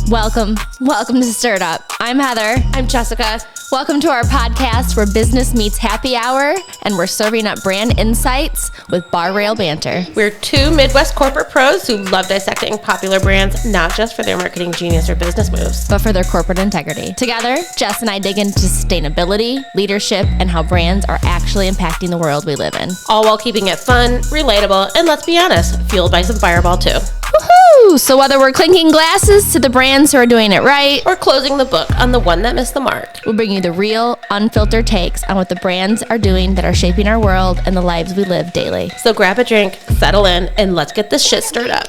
Welcome to Stirred Up. I'm Heather. I'm Jessica. Welcome to our podcast where business meets happy hour and we're serving up brand insights with bar rail banter. We're two Midwest corporate pros who love dissecting popular brands, not just for their marketing genius or business moves, but for their corporate integrity. Together, Jess and I dig into sustainability, leadership, and how brands are actually impacting the world we live in. All while keeping it fun, relatable, and let's be honest, fueled by some Fireball too. Woohoo! So whether we're clinking glasses to the brands who are doing it right, or closing the book on the one that missed the mark, we'll bring you the real, unfiltered takes on what the brands are doing that are shaping our world and the lives we live daily. So grab a drink, settle in, and let's get this shit stirred up.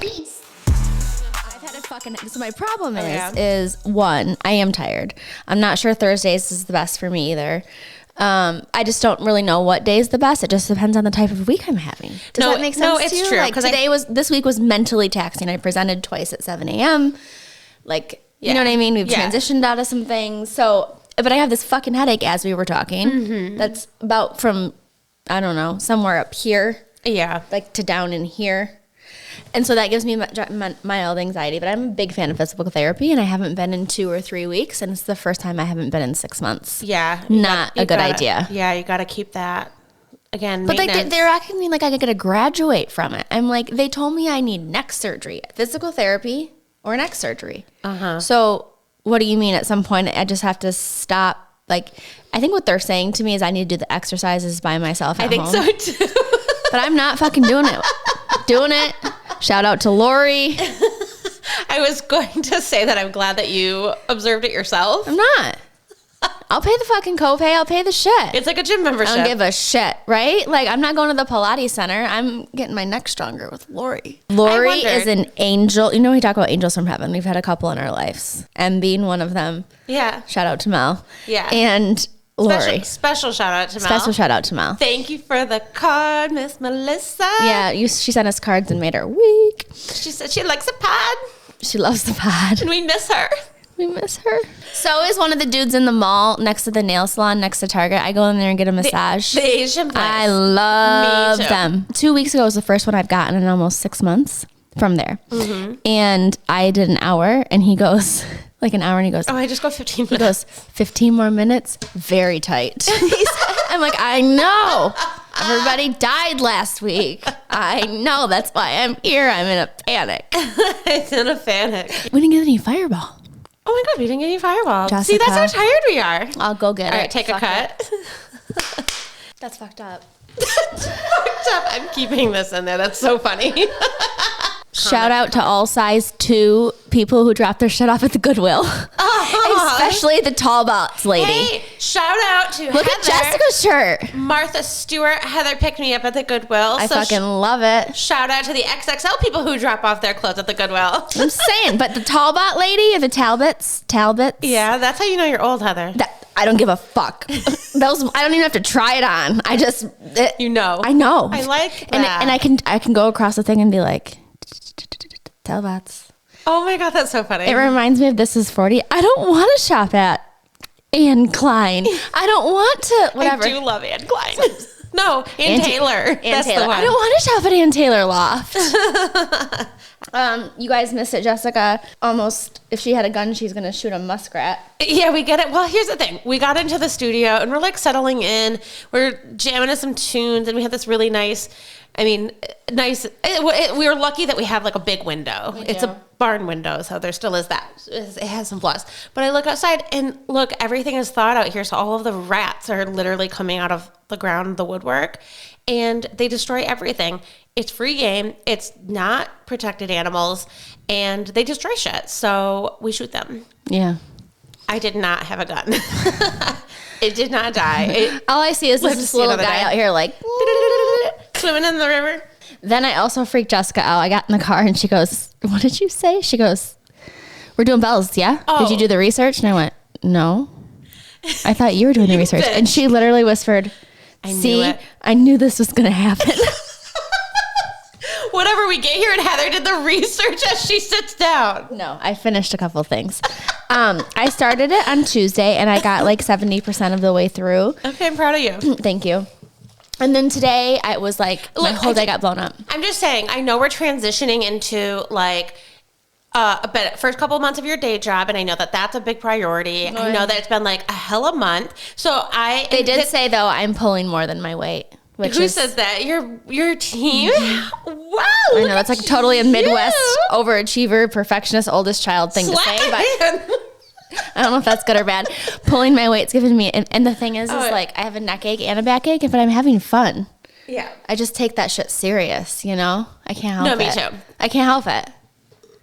So my problem is one, I am tired. I'm not sure Thursdays is the best for me either. I just don't really know what day is the best. It just depends on the type of week I'm having. Does that make sense? No, it's to you? true. Like this week was mentally taxing. I presented twice at 7 a.m. You know what I mean? We've transitioned out of some things. So, but I have this fucking headache as we were talking. Mm-hmm. That's about from, I don't know, somewhere up here. Yeah. Like to down in here. And so that gives me mild anxiety, but I'm a big fan of physical therapy, and I haven't been in 2 or 3 weeks, and it's the first time I haven't been in 6 months. Yeah. Not a good idea. Yeah, you got to keep that, again, but they're acting me like I could graduate from it. I'm like, they told me I need neck surgery, physical therapy, or neck surgery. Uh-huh. So what do you mean at some point I just have to stop? Like, I think what they're saying to me is I need to do the exercises by myself at home. I think so, too. But I'm not fucking doing it. Shout out to Lori. I was going to say that I'm glad that you observed it yourself. I'm not. I'll pay the fucking copay. I'll pay the shit. It's like a gym membership. I don't give a shit, right? Like, I'm not going to the Pilates center. I'm getting my neck stronger with Lori. Lori is an angel. You know, we talk about angels from heaven. We've had a couple in our lives, and being one of them. Yeah. Shout out to Mel. Yeah. And Lori. Special shout out to Mel. Special shout out to Mel. Thank you for the card, Miss Melissa. Yeah, she sent us cards and made our week. She said she likes the pod. She loves the pod. And we miss her. We miss her. So is one of the dudes in the mall next to the nail salon, next to Target. I go in there and get a massage. The Asian place. I love them. 2 weeks ago was the first one I've gotten in almost 6 months from there. Mm-hmm. And I did an hour, and he goes... Like an hour, and he goes, oh, I just go 15 minutes. He goes, 15 more minutes? Very tight. I'm like, I know. Everybody died last week. I know. That's why I'm here. I'm in a panic. It's in a panic. We didn't get any Fireball. Oh my God, we didn't get any Fireball. Jessica, see, that's how tired we are. I'll go get it. All right, take a cut. That's fucked up. That's fucked up. I'm keeping this in there. That's so funny. Shout out to all size 2 people who drop their shit off at the Goodwill. Especially the tall box lady. Hey, shout out to Look Heather. at Jessica's shirt. Martha Stewart. Heather picked me up at the Goodwill. I fucking love it. Shout out to the XXL people who drop off their clothes at the Goodwill. I'm saying, but the tall bot lady or the Talbots. Yeah, that's how you know you're old, Heather. I don't give a fuck. I don't even have to try it on. You know. I know. I like that. And I can go across the thing and be like, Talbots. Oh my God, that's so funny. It reminds me of This Is 40. I don't want to shop at Anne Klein. I don't want to, whatever. I do love Anne Klein. No, Ann Taylor. That's the one. I don't want to shop at Ann Taylor Loft. You guys missed it, Jessica. Almost, if she had a gun, she's going to shoot a muskrat. Yeah, we get it. Well, here's the thing. We got into the studio and we're like settling in. We're jamming to some tunes and we had this really nice, we were lucky that we have like a big window. It's a barn window, so there still is that. It has some flaws. But I look outside and look, everything is thawed out here. So all of the rats are literally coming out of the ground, the woodwork, and they destroy everything. It's free game. It's not protected animals, and they destroy shit. So we shoot them. Yeah. I did not have a gun. It did not die. All I see is this little guy out here like swimming in the river. Then I also freaked Jessica out. I got in the car and she goes, what did you say? She goes, we're doing bells, yeah? Oh. Did you do the research? And I went, no. I thought you were doing the research. Bitch. And she literally whispered, I knew this was going to happen. Whatever, we get here and Heather did the research as she sits down. No, I finished a couple things. I started it on Tuesday and I got like 70% of the way through. Okay, I'm proud of you. Thank you. And then today I was like, my whole day got blown up. I'm just saying, I know we're transitioning into like but first couple of months of your day job, and I know that that's a big priority. I know that it's been like a hell of a month. So They did say though I'm pulling more than my weight. Who says that? Your team? Wow! I know that's like totally a Midwest overachiever, perfectionist, oldest child thing to say, but I don't know if that's good or bad. Pulling my weight's given me, and the thing is like I have a neck ache and a back ache, but I'm having fun. Yeah, I just take that shit serious. You know, I can't help it. No, me too. I can't help it.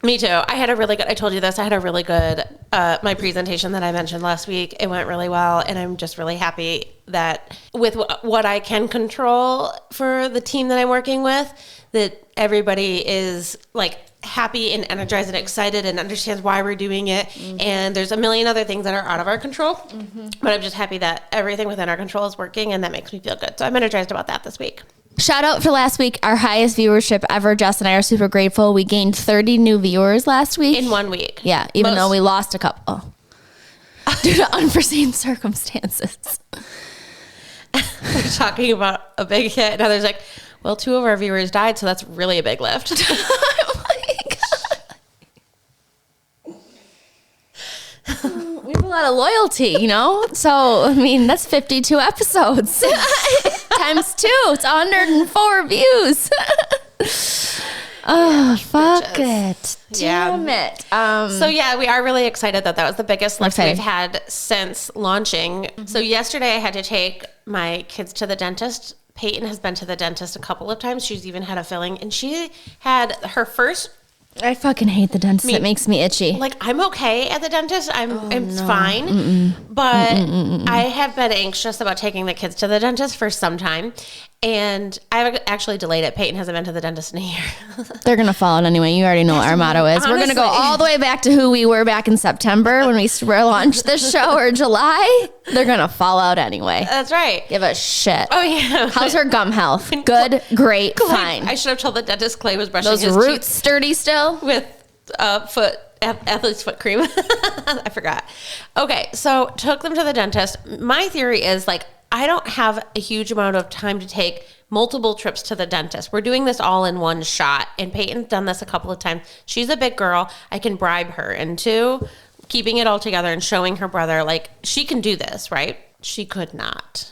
Me too. I told you this, I had a really good, my presentation that I mentioned last week, it went really well. And I'm just really happy that with what I can control for the team that I'm working with, that everybody is like happy and energized and excited and understands why we're doing it. Mm-hmm. And there's a million other things that are out of our control, but I'm just happy that everything within our control is working, and that makes me feel good. So I'm energized about that this week. Shout out for last week, our highest viewership ever. Jess and I are super grateful. We gained 30 new viewers last week. In 1 week. Yeah, even though we lost a couple due to unforeseen circumstances. We're talking about a big hit, and others like, well, 2 of our viewers died, so that's really a big lift. Oh my God. We have a lot of loyalty, you know? So, I mean, that's 52 episodes. Times 2. It's 104 views. Oh, fuck it. Damn it. So, yeah, we are really excited that was the biggest lift we've had since launching. Mm-hmm. So, yesterday I had to take my kids to the dentist. Peyton has been to the dentist a couple of times. She's even had a filling, and she had her first... I fucking hate the dentist. It makes me itchy. Like, I'm okay at the dentist. It's fine. But I have been anxious about taking the kids to the dentist for some time. And I've actually delayed it. Peyton hasn't been to the dentist in a year. They're going to fall out anyway. You already know what our motto is. Honestly, we're going to go all the way back to who we were back in September when we launched this show, or July. They're going to fall out anyway. That's right. Give a shit. Oh, yeah. How's her gum health? Good, great, fine. I should have told the dentist Clay was brushing his roots teeth sturdy still? With athlete's foot cream. I forgot. Okay, so took them to the dentist. My theory is like, I don't have a huge amount of time to take multiple trips to the dentist. We're doing this all in one shot. And Peyton's done this a couple of times. She's a big girl. I can bribe her into keeping it all together and showing her brother, like, she can do this, right? She could not.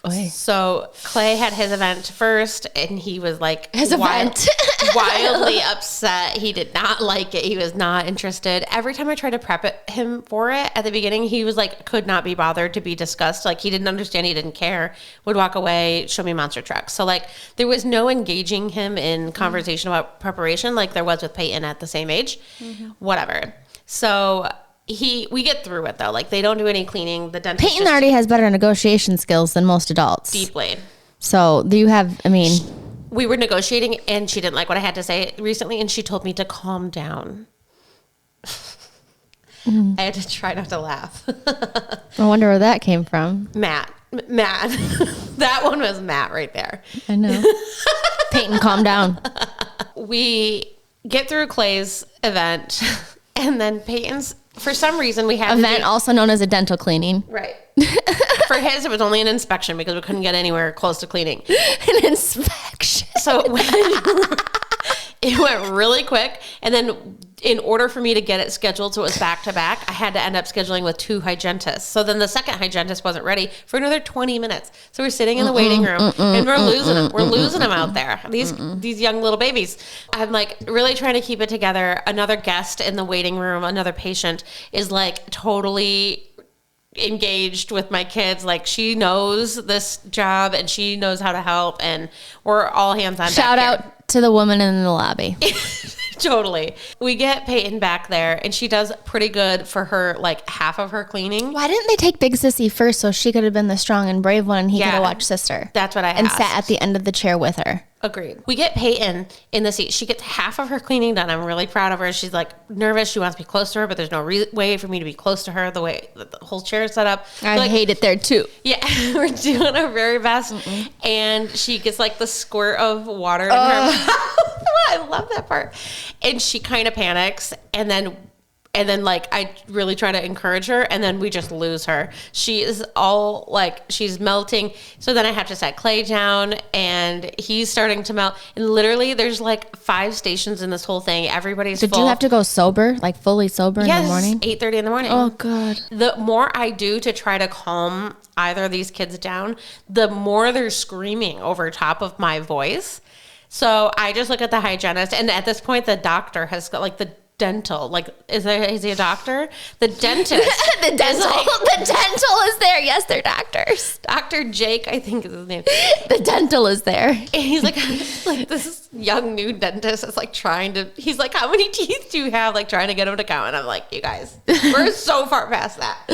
Oy. So Clay had his event first, and he was like wildly upset. He did not like it. He was not interested. Every time I tried to prep him for it at the beginning, he was like, could not be bothered to be discussed. Like, he didn't understand. He didn't care. Would walk away, show me monster trucks. So like, there was no engaging him in conversation about preparation like there was with Peyton at the same age. Whatever. So we get through it though. Like, they don't do any cleaning. The dentist Peyton already has better negotiation skills than most adults. Deeply. So do you have, I mean, we were negotiating, and she didn't like what I had to say recently, and she told me to calm down. I had to try not to laugh. I wonder where that came from. Matt. That one was Matt right there. I know. Peyton, calm down. We get through Clay's event, and then Peyton's, for some reason, we had event, also known as a dental cleaning. Right. For his, it was only an inspection because we couldn't get anywhere close to cleaning. An inspection. So it went really quick. And then in order for me to get it scheduled so it was back to back, I had to end up scheduling with 2 hygienists. So then the second hygienist wasn't ready for another 20 minutes. So we're sitting in the waiting room, and we're losing them. We're losing them out there. These young little babies. I'm like really trying to keep it together. Another guest in the waiting room, another patient, is like totally engaged with my kids. Like, she knows this job and she knows how to help, and we're all hands on deck. Shout out to the woman in the lobby. Totally. We get Peyton back there, and she does pretty good for her, like, half of her cleaning. Why didn't they take Big Sissy first so she could have been the strong and brave one, and he could have watched Sister? That's what I asked. And sat at the end of the chair with her. Agreed. We get Peyton in the seat. She gets half of her cleaning done. I'm really proud of her. She's like nervous. She wants to be close to her, but there's no way for me to be close to her the way that the whole chair is set up. I hate it there too. Yeah, we're doing our very best. And she gets like the squirt of water in her mouth. I love that part. And she kind of panics. And then And then like I really try to encourage her, and then we just lose her. She is all like she's melting. So then I have to set Clay down, and he's starting to melt. And literally, there's like 5 stations in this whole thing. Everybody's full. Do you have to go sober, like fully sober in the morning? 8:30 in the morning. Oh God. The more I do to try to calm either of these kids down, the more they're screaming over top of my voice. So I just look at the hygienist, and at this point, the doctor has got like the dental, like is he a doctor? The dentist. The dental is there. Yes, they're doctors. Dr. Jake, I think is his name. The dental is there. And he's like this young new dentist is like he's like, how many teeth do you have? Like trying to get him to count. And I'm like, you guys, we're so far past that.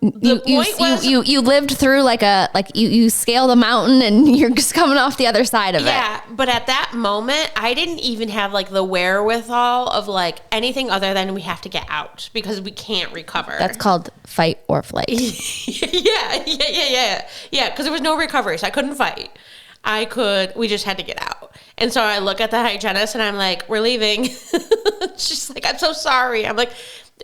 You lived through you scaled a mountain and you're just coming off the other side of it. Yeah, but at that moment, I didn't even have like the wherewithal of like anything other than we have to get out because we can't recover. That's called fight or flight. Yeah. Because there was no recovery, so I couldn't fight. We just had to get out. And so I look at the hygienist and I'm like, we're leaving. She's like, I'm so sorry. I'm like,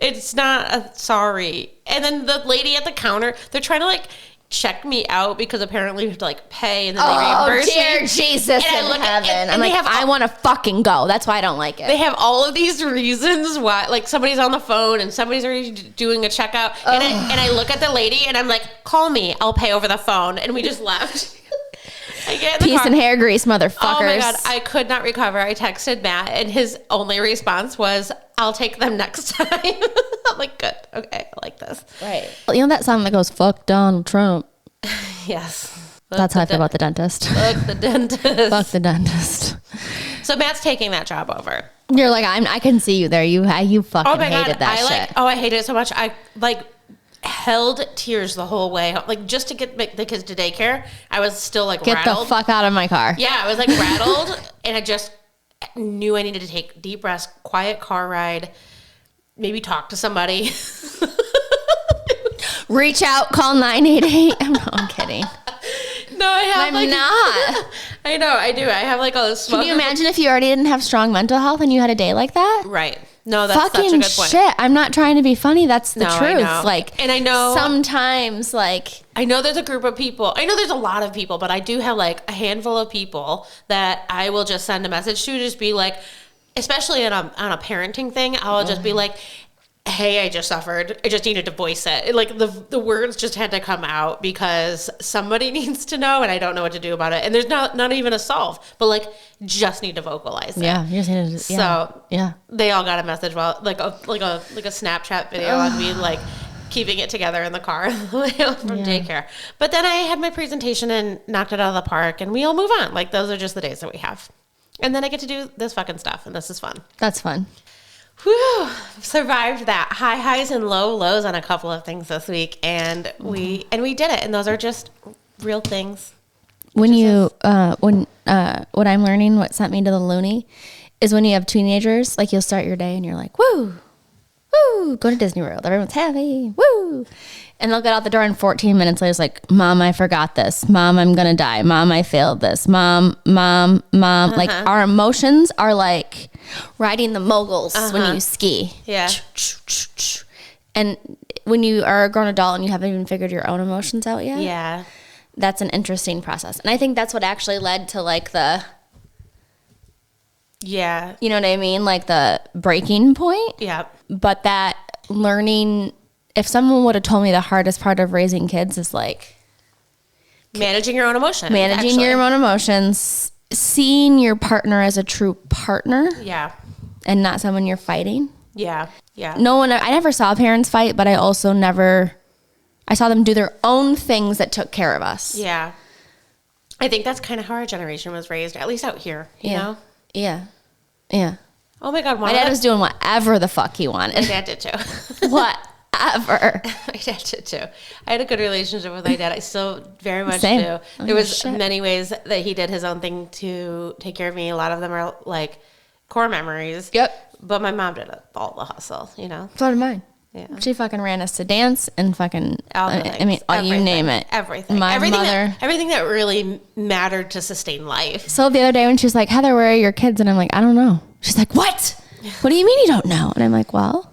it's not a sorry. And then the lady at the counter, they're trying to like check me out because apparently you have to like pay and then they reimburse me. Oh dear Jesus in heaven. I'm like, I want to fucking go. That's why I don't like it. They have all of these reasons why, like somebody's on the phone and somebody's already doing a checkout. And I look at the lady and I'm like, call me. I'll pay over the phone. And we just left. Peace and hair grease, motherfuckers. Oh my God, I could not recover. I texted Matt and his only response was, I'll take them next time. I'm like, good. Okay, I like this. Right. You know that song that goes, fuck Donald Trump? Yes. That's how I feel about the dentist. Fuck the dentist. Fuck the dentist. So Matt's taking that job over. You're like, I can see you there. You fucking hated that shit. I hated it so much. I like held tears the whole way. Like just to get the kids to daycare, I was still like rattled. Get the fuck out of my car. Yeah, I was like rattled and I just knew I needed to take deep breaths, quiet car ride, maybe talk to somebody. Reach out, call 988. I'm kidding. No, I have I'm not. I know, I do. I have like a smoke. Can you imagine if you already didn't have strong mental health and you had a day like that? Right. No, that's fucking such a good point. Shit. I'm not trying to be funny. That's the truth. I know. Like, and I know sometimes, like, I know there's a group of people. I know there's a lot of people, but I do have like a handful of people that I will just send a message to, just be like, especially on a parenting thing. I'll just be like, hey, I just suffered. I just needed to voice it. Like the words just had to come out because somebody needs to know, and I don't know what to do about it. And there's not even a solve, but like just need to vocalize it. Yeah, you just need to. So yeah, they all got a message while like a Snapchat video on me like keeping it together in the car from daycare. But then I had my presentation and knocked it out of the park, and we all move on. Like those are just the days that we have, and then I get to do this fucking stuff, and this is fun. That's fun. Whew, survived that. High highs and low lows on a couple of things this week, and we did it. And those are just real things. When what I'm learning, what sent me to the loony, is when you have teenagers, like you'll start your day and you're like, woo, woo, go to Disney World. Everyone's happy, woo. And they'll get out the door and 14 minutes later, it's like, Mom, I forgot this. Mom, I'm going to die. Mom, I failed this. Mom. Like our emotions are like riding the moguls when you ski. Yeah. And when you are a grown adult and you haven't even figured your own emotions out yet. Yeah. That's an interesting process. And I think that's what actually led to like yeah. You know what I mean? Like the breaking point. Yeah. But that learning, if someone would have told me the hardest part of raising kids is like managing your own emotions. Managing your own emotions, seeing your partner as a true partner. Yeah. And not someone you're fighting. Yeah. Yeah. I never saw parents fight, but I also I saw them do their own things that took care of us. Yeah. I think that's kind of how our generation was raised, at least out here, you know? Yeah. Yeah. Oh my God. My dad was doing whatever the fuck he wanted. My dad did too. Whatever. My dad did too. I had a good relationship with my dad. I still very much Same. do. There was many ways that he did his own thing to take care of me. A lot of them are like core memories. Yep. But my mom did all the hustle, you know? So did mine. Yeah. She fucking ran us to dance and fucking, everything. You name it. Everything. My mother. Everything that really mattered to sustain life. So the other day when she was like, Heather, where are your kids? And I'm like, I don't know. She's like, what? What do you mean you don't know? And I'm like, well,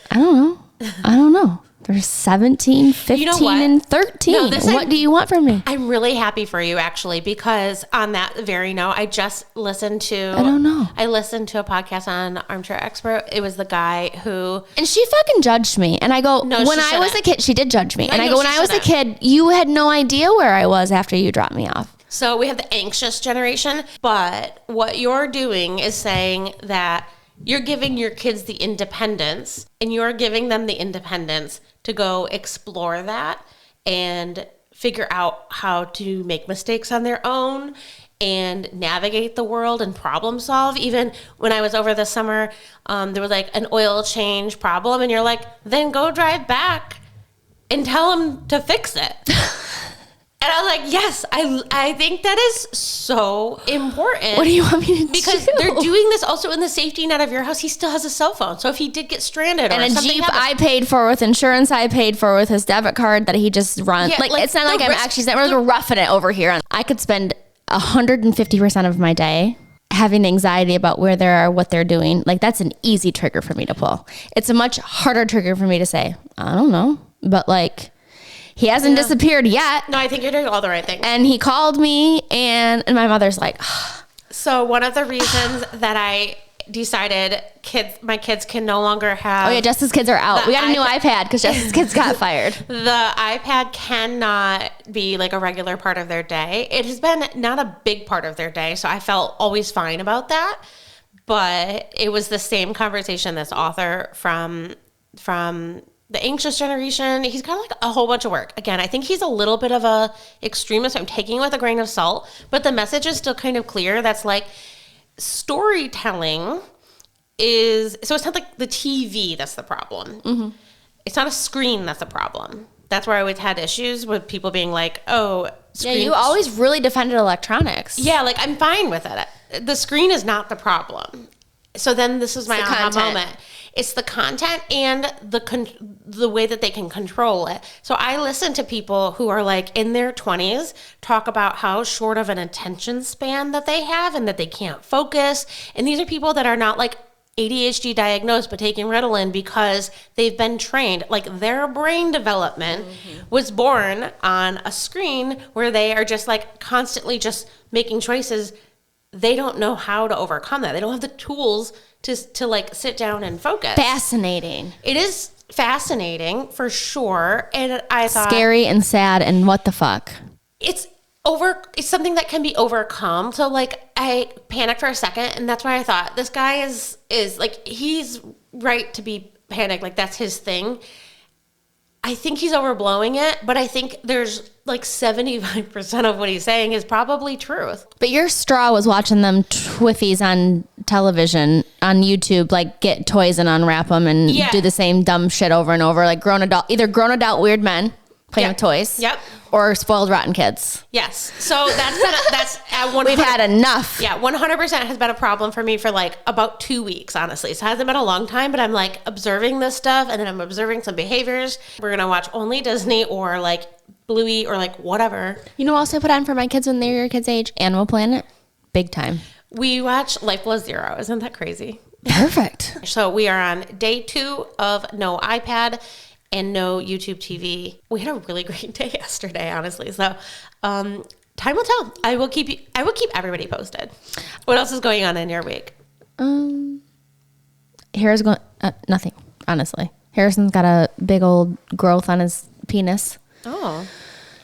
I don't know. There's 17, 15, and 13. No, what do you want from me? I'm really happy for you, actually, because on that very note, I just listened to... I don't know. I listened to a podcast on Armchair Expert. It was the guy who... And she fucking judged me. And I go, when I was a kid, she did judge me. And I go, when I was a kid, you had no idea where I was after you dropped me off. So we have the anxious generation. But what you're doing is saying that you're giving your kids the independence, and you're giving them the independence to go explore that and figure out how to make mistakes on their own and navigate the world and problem solve. Even when I was over this summer, there was like an oil change problem, and you're like, then go drive back and tell them to fix it. And I was like, yes, I think that is so important. What do you want me to do? Because they're doing this also in the safety net of your house. He still has a cell phone. So if he did get stranded and a Jeep I paid for with insurance, I paid for with his debit card that he just runs. Yeah, like it's not like I'm actually roughing it over here. I could spend 150% of my day having anxiety about where they are, what they're doing. Like that's an easy trigger for me to pull. It's a much harder trigger for me to say, I don't know. But like... He hasn't disappeared yet. No, I think you're doing all the right things. And he called me, and my mother's like... So one of the reasons that I decided my kids can no longer have... Oh, yeah, Jess's kids are out. We got a new iPad because Jess's kids got fired. The iPad cannot be like a regular part of their day. It has been not a big part of their day, so I felt always fine about that. But it was the same conversation this author from the anxious generation, he's got like a whole bunch of work. Again, I think he's a little bit of a extremist. I'm taking it with a grain of salt, but the message is still kind of clear. That's like storytelling is, so it's not like the TV that's the problem. Mm-hmm. It's not a screen that's the problem. That's where I always had issues with people being like, oh, screen. Yeah, you always really defended electronics. Yeah, like I'm fine with it. The screen is not the problem. So then this is my aha moment. It's the content and the way that they can control it. So I listen to people who are like in their 20s talk about how short of an attention span that they have and that they can't focus. And these are people that are not like ADHD diagnosed but taking Ritalin because they've been trained. Like their brain development was born on a screen where they are just like constantly just making choices. They don't know how to overcome that. They don't have the tools to like sit down and focus. Fascinating. It is fascinating for sure. And I thought scary and sad and what the fuck. It's something that can be overcome. So like I panicked for a second, and that's why I thought this guy is like, he's right to be panicked. Like that's his thing. I think he's overblowing it, but I think there's like 75% of what he's saying is probably truth. But your straw was watching them twiffies on television, on YouTube, like get toys and unwrap them and do the same dumb shit over and over, like either grown adult weird men playing with toys. Yep. Or spoiled rotten kids. Yes. So that's we've had enough. Yeah, 100% has been a problem for me for like about 2 weeks, honestly. So it hasn't been a long time, but I'm like observing this stuff, and then I'm observing some behaviors. We're going to watch only Disney or like Bluey or like whatever. You know what else I put on for my kids when they're your kids' age? Animal Planet. Big time. We watch Life Below Zero. Isn't that crazy? Perfect. So we are on day 2 of no iPad and no YouTube TV. We had a really great day yesterday, honestly. So, time will tell. I will keep everybody posted. What else is going on in your week? Harris going nothing. Honestly, Harrison's got a big old growth on his penis. Oh,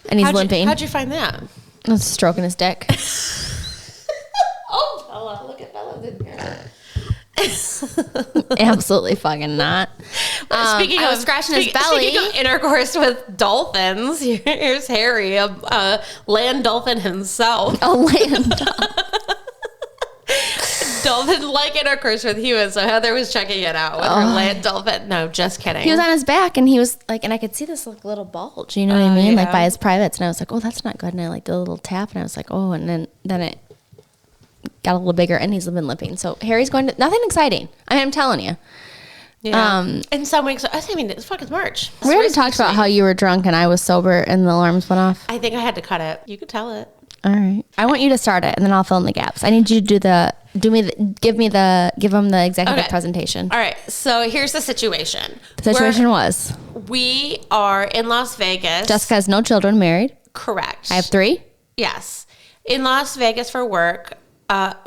and he's limping. How'd you find that? I was stroking his dick. Oh, Bella! Look at Bella's in here. Absolutely fucking not. I was scratching his belly. Speaking of intercourse with dolphins, here's Harry, a land dolphin himself. A land dolphin. Dolphin like intercourse with humans. So Heather was checking it out with her land dolphin. No, just kidding. He was on his back, and he was like, and I could see this little bulge. You know what I mean? Yeah. Like by his privates, and I was like, oh, that's not good. And I like did a little tap, and I was like, oh, and then it got a little bigger, and he's been limping. So Harry's going to nothing exciting. I mean, I'm telling you. Yeah. In some weeks, I mean, it's fucking March. We already talked about how you were drunk and I was sober, and the alarms went off. I think I had to cut it. You could tell it. All right. I want you to start it, and then I'll fill in the gaps. I need you to give them the executive presentation. All right. So here's the situation. The situation was we are in Las Vegas. Jessica has no children, married. Correct. I have 3. Yes. In Las Vegas for work.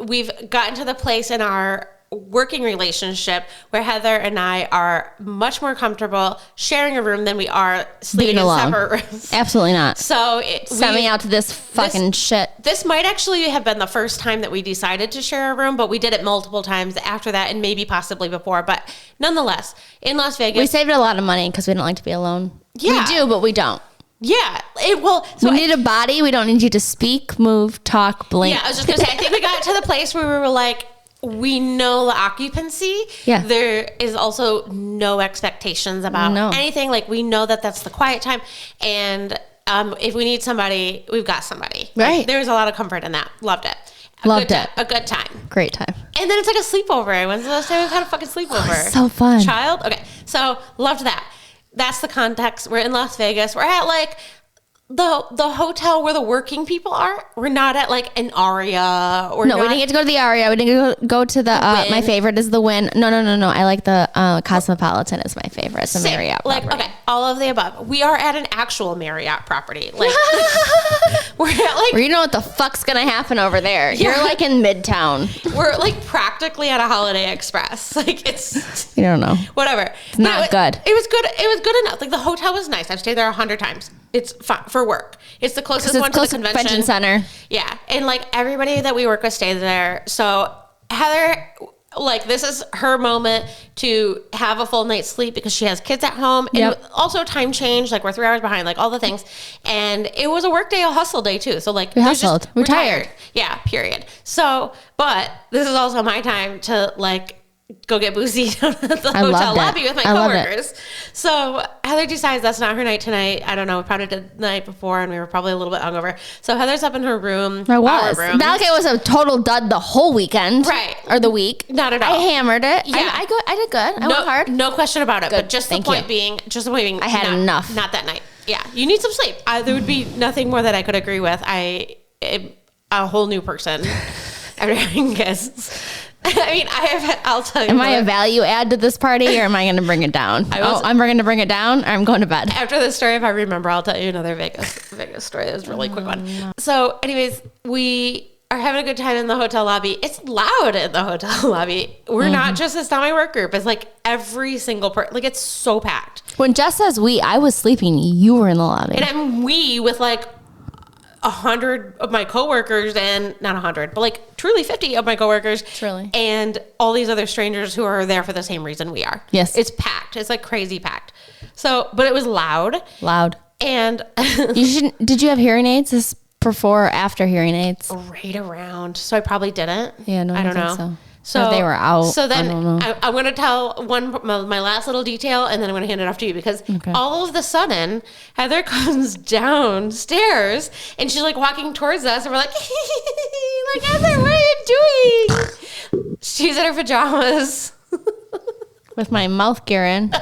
We've gotten to the place in our working relationship where Heather and I are much more comfortable sharing a room than we are sleeping in separate rooms. Absolutely not. So send me out to this fucking shit. This might actually have been the first time that we decided to share a room, but we did it multiple times after that and maybe possibly before. But nonetheless, in Las Vegas. We saved a lot of money because we don't like to be alone. Yeah. We do, but we don't. Yeah. We need a body. We don't need you to speak, move, talk, blink. Yeah, I was just going to say, I think we got to the place where we were like, we know the occupancy. Yeah. There is also no expectations about anything. Like, we know that that's the quiet time. And if we need somebody, we've got somebody. Right. Like, there's a lot of comfort in that. Loved it. A good time. Great time. And then it's like a sleepover. When's the last time we've had a fucking sleepover? So fun. Child? Okay. So, loved that. That's the context. We're in Las Vegas. We're at like the hotel where the working people are. We're not at like an Aria or we didn't get to go to the Aria. We didn't go to the my favorite is the Wynn. No. I like the Cosmopolitan is my favorite. It's a Marriott property. Okay, all of the above. We are at an actual Marriott property. Like we're at like where you know what the fuck's gonna happen over there. Yeah. You're like in Midtown. We're like practically at a Holiday Express. Like it's you don't know. Whatever. It's not good. It was good. It was good enough. Like the hotel was nice. I've stayed there 100 times. It's fun for work. It's the closest one to the convention center. Yeah. And like everybody that we work with stays there. So Heather, like this is her moment to have a full night's sleep because she has kids at home and also time change. Like we're 3 hours behind, like all the things. And it was a work day, a hustle day too. So like we hustled. We're tired. Yeah. Period. So, but this is also my time to like go get boozy down at the hotel lobby with my coworkers. So Heather decides that's not her night tonight. I don't know. We probably did the night before and we were probably a little bit hungover. So Heather's up in her room. I was. Not like it was a total dud the whole weekend. Right. Or the week. Not at all. I hammered it. Yeah. I did good. I went hard. No question about it. Good. But just the point being, I had enough. Not that night. Yeah. You need some sleep. There would be nothing more that I could agree with. A whole new person after having kids. I mean, I'll tell you. Am I a value add to this party or am I going to bring it down? I'm going to bring it down or I'm going to bed. After this story, if I remember, I'll tell you another Vegas story. That was a really quick one. So anyways, we are having a good time in the hotel lobby. It's loud in the hotel lobby. We're not just, it's not my work group. It's like every single person, like it's so packed. When Jess says we, I was sleeping. You were in the lobby. And I'm with like 100 of my coworkers and not 100, but like truly 50 of my coworkers. Truly. And all these other strangers who are there for the same reason we are. Yes. It's packed. It's like crazy packed. So, but it was loud. And did you have hearing aids? This before or after hearing aids? Right around. So I probably didn't. Yeah, no, I don't know. So. So they were out. So then I'm going to tell my last little detail and then I'm going to hand it off to you because all of the sudden Heather comes downstairs and she's like walking towards us and we're like, like Heather, what are you doing? She's in her pajamas. With my mouth gear in.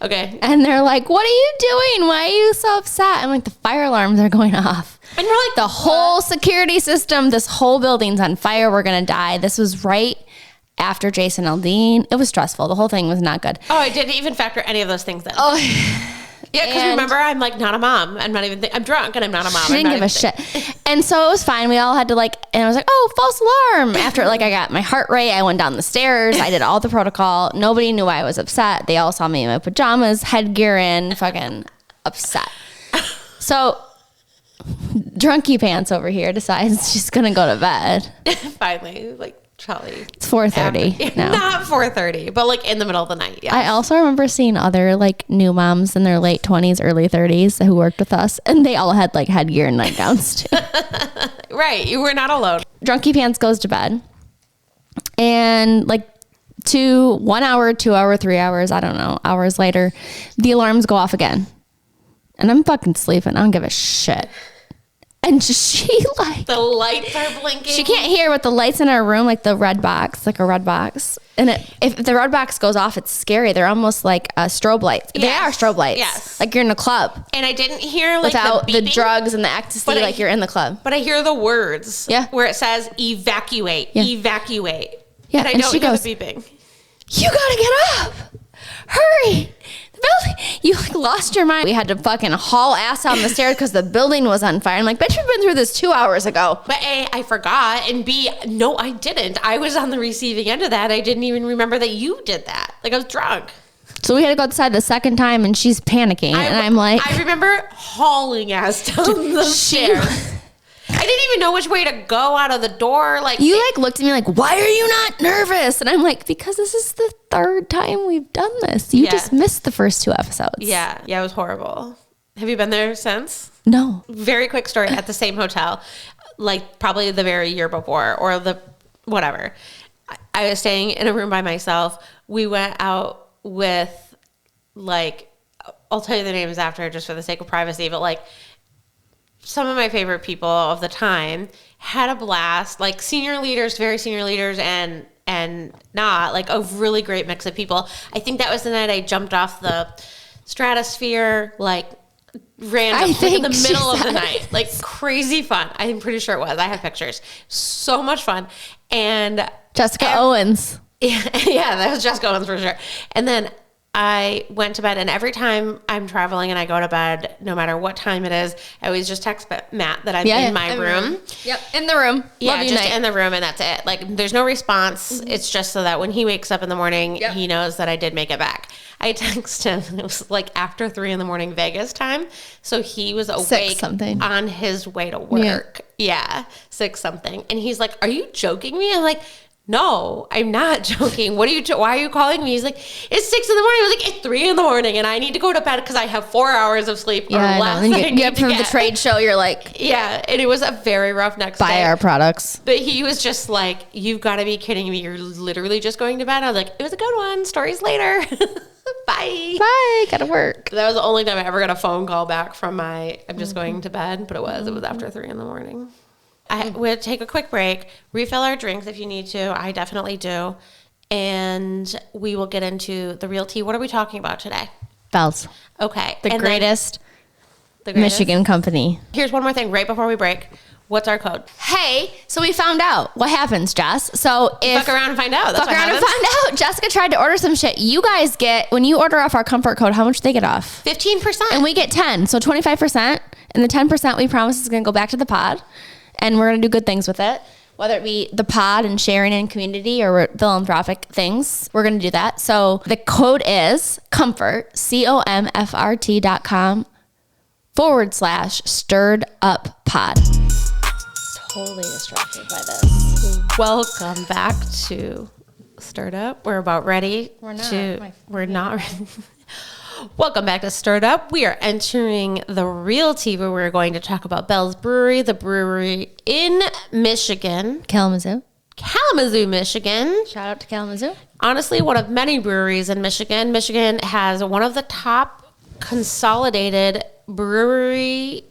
Okay. And they're like, what are you doing? Why are you so upset? I'm like, the fire alarms are going off. And we're like, the whole security system, this whole building's on fire. We're going to die. This was right after Jason Aldean. It was stressful. The whole thing was not good. Oh, I didn't even factor any of those things then. Oh, yeah, because remember, I'm like not a mom. I'm not even. I'm drunk and I'm not a mom. She didn't give a shit. And so it was fine. We all had to and I was like, oh, false alarm. After I got my heart rate, I went down the stairs. I did all the protocol. Nobody knew I was upset. They all saw me in my pajamas, headgear in, fucking upset. So Drunky Pants over here decides she's gonna go to bed. Finally, Charlie. It's 4:30 now. Not 4:30, but in the middle of the night. Yeah. I also remember seeing other new moms in their late 20s, early 30s who worked with us, and they all had headgear and nightgowns too. Right, you were not alone. Drunky Pants goes to bed, and 1 hour, 2 hour, 3 hours, I don't know, hours later, the alarms go off again, and I'm fucking sleeping. I don't give a shit. And she like The lights are blinking. she can't hear with the lights in our room, like the red box, like a red box. And if the red box goes off, it's scary. They're almost like strobe lights. Yes. They are strobe lights. Yes. Like you're in a club. And I didn't hear like Without the beeping, drugs and the ecstasy, like you're in the club. But I hear the words. Yeah. Where it says evacuate, evacuate. Yeah. And I And don't she hear goes, the beeping. you gotta get up. Hurry. The building. You like lost your mind. We had to fucking haul ass down the stairs because the building was on fire. I'm like, bitch, we've been through this 2 hours ago. But A, I forgot. And B, no, I didn't. I was on the receiving end of that. I didn't even remember that you did that. Like I was drunk. So we had to go outside the second time and she's panicking. And I'm like, I remember hauling ass down the stairs. I didn't even know which way to go out of the door. Like you like looked at me like, why are you not nervous? And I'm like, because this is the third time we've done this. You just missed the first 2 episodes. Yeah, it was horrible. Have you been there since? No. Very quick story at the same hotel, like probably the very year before or the whatever. I was staying in a room by myself. We went out with like, I'll tell you the names after just for the sake of privacy, but like some of my favorite people of the time, had a blast, like senior leaders, very senior leaders and not, like a really great mix of people. I think that was the night I jumped off the stratosphere, like random in the middle of the night, like crazy fun. I'm pretty sure it was. I have pictures. So much fun. And Jessica Owens. Yeah, that was Jessica Owens for sure. And then I went to bed, and every time I'm traveling and I go to bed, no matter what time it is, I always just text Matt that I'm in my room. Yep, in the room. Yeah, Love you, just night. in the room, and that's it. Like, there's no response. Mm-hmm. It's just so that when he wakes up in the morning, he knows that I did make it back. I text him, and it was like after 3 a.m. Vegas time, so he was awake on his way to work. Yeah, 6 something, and he's like, "Are you joking me?" I'm like, no, I'm not joking. Why are you calling me? He's like, it's 6 a.m. I was like, it's 3 a.m. and I need to go to bed because I have 4 hours of sleep or less. You get from the trade show, you're like, yeah. And it was a very rough next day. Buy our products. But he was just like, you've got to be kidding me. You're literally just going to bed. I was like, it was a good one. Stories later. Bye. Bye. Gotta work. That was the only time I ever got a phone call back from I'm just going to bed. But it was after 3 a.m. I would take a quick break, refill our drinks if you need to. I definitely do. And we will get into the real tea. What are we talking about today? Bell's. Okay. The greatest Michigan company. Here's one more thing right before we break. What's our code? Hey, so we found out what happens, Jess. So if fuck around and find out. That's fuck around and find out. Jessica tried to order some shit. You guys get, when you order off our comfort code, how much do they get off? 15%. And we get 10. So 25%. And the 10% we promise is going to go back to the pod. And we're going to do good things with it, whether it be the pod and sharing in community or philanthropic things. We're going to do that. So the code is COMFORT, COMFRT.com/stirred up pod. Totally distracted by this. Welcome back to Stirred Up. We're about ready. We're not ready. Welcome back to Stirred Up. We are entering the real tea where we're going to talk about Bell's Brewery, the brewery in Michigan. Kalamazoo, Michigan. Shout out to Kalamazoo. Honestly, one of many breweries in Michigan. Michigan has one of the top consolidated brewery,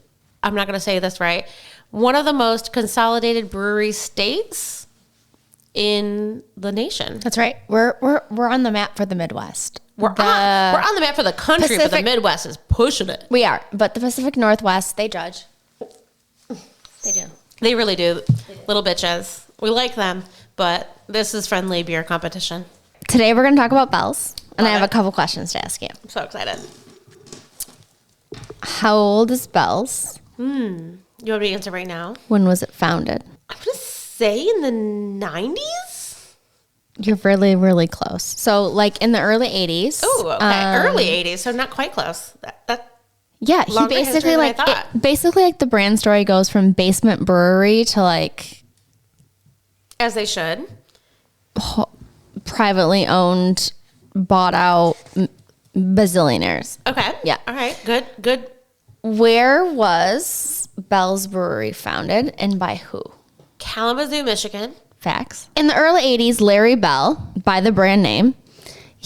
I'm not going to say this right, one of the most consolidated brewery states in the nation. That's right. We're on the map for the Midwest. We're on the map for the country, but the Midwest is pushing it. We are, but the Pacific Northwest, they judge. They do. They really do. Little bitches. We like them, but this is friendly beer competition. Today we're going to talk about Bell's, and I have a couple questions to ask you. I'm so excited. How old is Bell's? You want me to answer right now? When was it founded? I'm going to say in the 90s? You're really, really close. So, like in the early 80s. Oh, okay. Early 80s, so not quite close. Yeah, he basically basically like the brand story goes from basement brewery to like, as they should, privately owned, bought out bazillionaires. Okay. Yeah. All right. Good. Where was Bell's Brewery founded and by who? Kalamazoo, Michigan. Facts. In the early 80s, Larry Bell, by the brand name,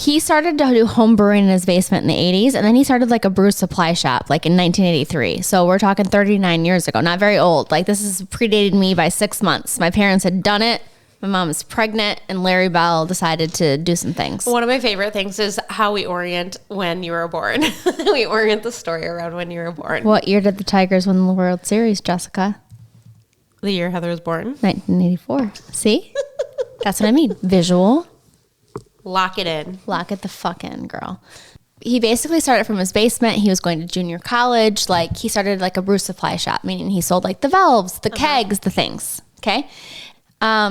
he started to do home brewing in his basement in the 80s, and then he started like a brew supply shop like in 1983. So we're talking 39 years ago, not very old. Like this is predated me by 6 months. My parents had done it. My mom was pregnant, and Larry Bell decided to do some things. One of my favorite things is how we orient when you were born. We orient the story around when you were born. What year did the Tigers win the World Series, Jessica? The year Heather was born? 1984. See? That's what I mean. Visual. Lock it in. Lock it the fuck in, girl. He basically started from his basement. He was going to junior college. Like, he started like a brew supply shop, meaning he sold like the valves, the kegs, the things. Okay?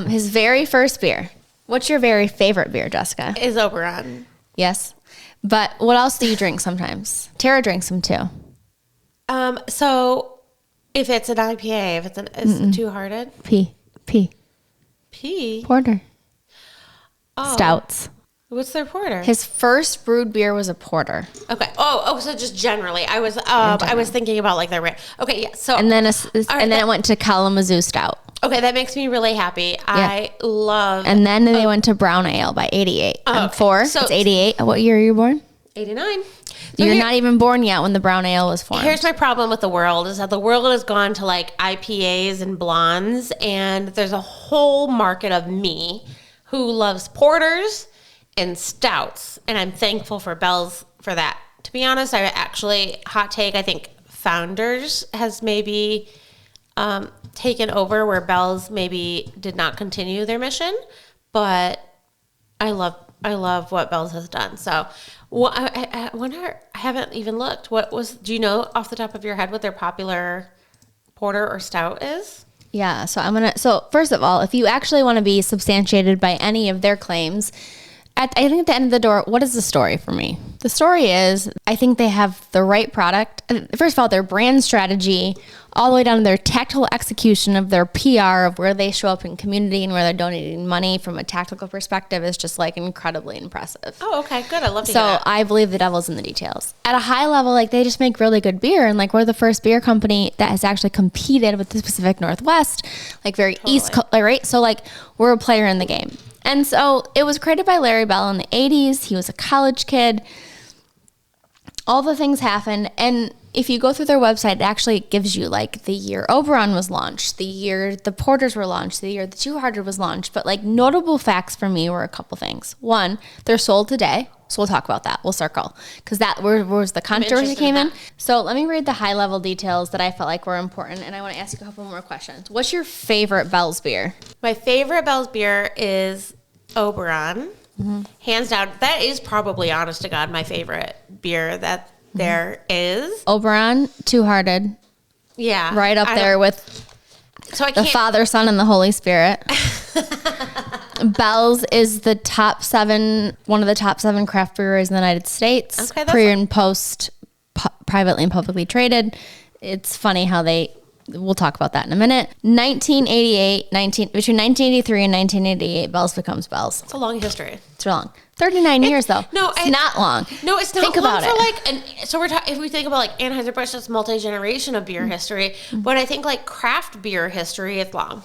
His very first beer. What's your very favorite beer, Jessica? Is Oberon. Yes. But what else do you drink sometimes? Tara drinks them too. So if it's an IPA, if it's is two-hearted? P. Porter. Oh. Stouts. What's their porter? His first brewed beer was a porter. Okay. So just generally, I was thinking about like their okay, yeah. So and then it went to Kalamazoo Stout. Okay, that makes me really happy. Yeah. I love. And then they went to Brown Ale by 88. I'm 4. So it's 88. What year are you born? 89. So you're not even born yet when the Brown Ale was formed. Here's my problem with the world is that the world has gone to like IPAs and blondes, and there's a whole market of me who loves porters and stouts, and I'm thankful for Bell's for that. To be honest, hot take, I think Founders has maybe taken over where Bell's maybe did not continue their mission, but I love what Bell's has done. So I wonder, I haven't even looked. Do you know off the top of your head what their popular porter or stout is? Yeah, so first of all, if you actually want to be substantiated by any of their claims, I think at the end of the door, what is the story for me? The story is, I think they have the right product. First of all, their brand strategy, all the way down to their tactical execution of their PR, of where they show up in community and where they're donating money from a tactical perspective is just like incredibly impressive. Oh, okay, good. I love to hear that. So I believe the devil's in the details. At a high level, like they just make really good beer, and like we're the first beer company that has actually competed with the Pacific Northwest, like very East Coast, right? So like we're a player in the game. And so it was created by Larry Bell in the 80s. He was a college kid. All the things happened. And if you go through their website, it actually gives you like the year Oberon was launched, the year the Porters were launched, the year the Two Hearted was launched. But like notable facts for me were a couple things. One, they're sold today. So we'll talk about that. We'll circle. Because that was the controversy came in. So let me read the high level details that I felt like were important. And I want to ask you a couple more questions. What's your favorite Bell's beer? My favorite Bell's beer is Oberon. Mm-hmm. Hands down. That is probably, honest to God, my favorite beer that there is. Oberon, Two Hearted. Yeah. Right up there with the Father, Son, and the Holy Spirit. Bell's is the one of the top 7 craft breweries in the United States. Okay, pre and post, privately and publicly traded. It's funny how we'll talk about that in a minute. Between 1983 and 1988, Bell's becomes Bell's. It's a long history. It's long. 39 years though. No, it's not long. No, it's not. Think about it. So if we think about like Anheuser-Busch, it's multi-generation of beer history. But I think like craft beer history, it's long.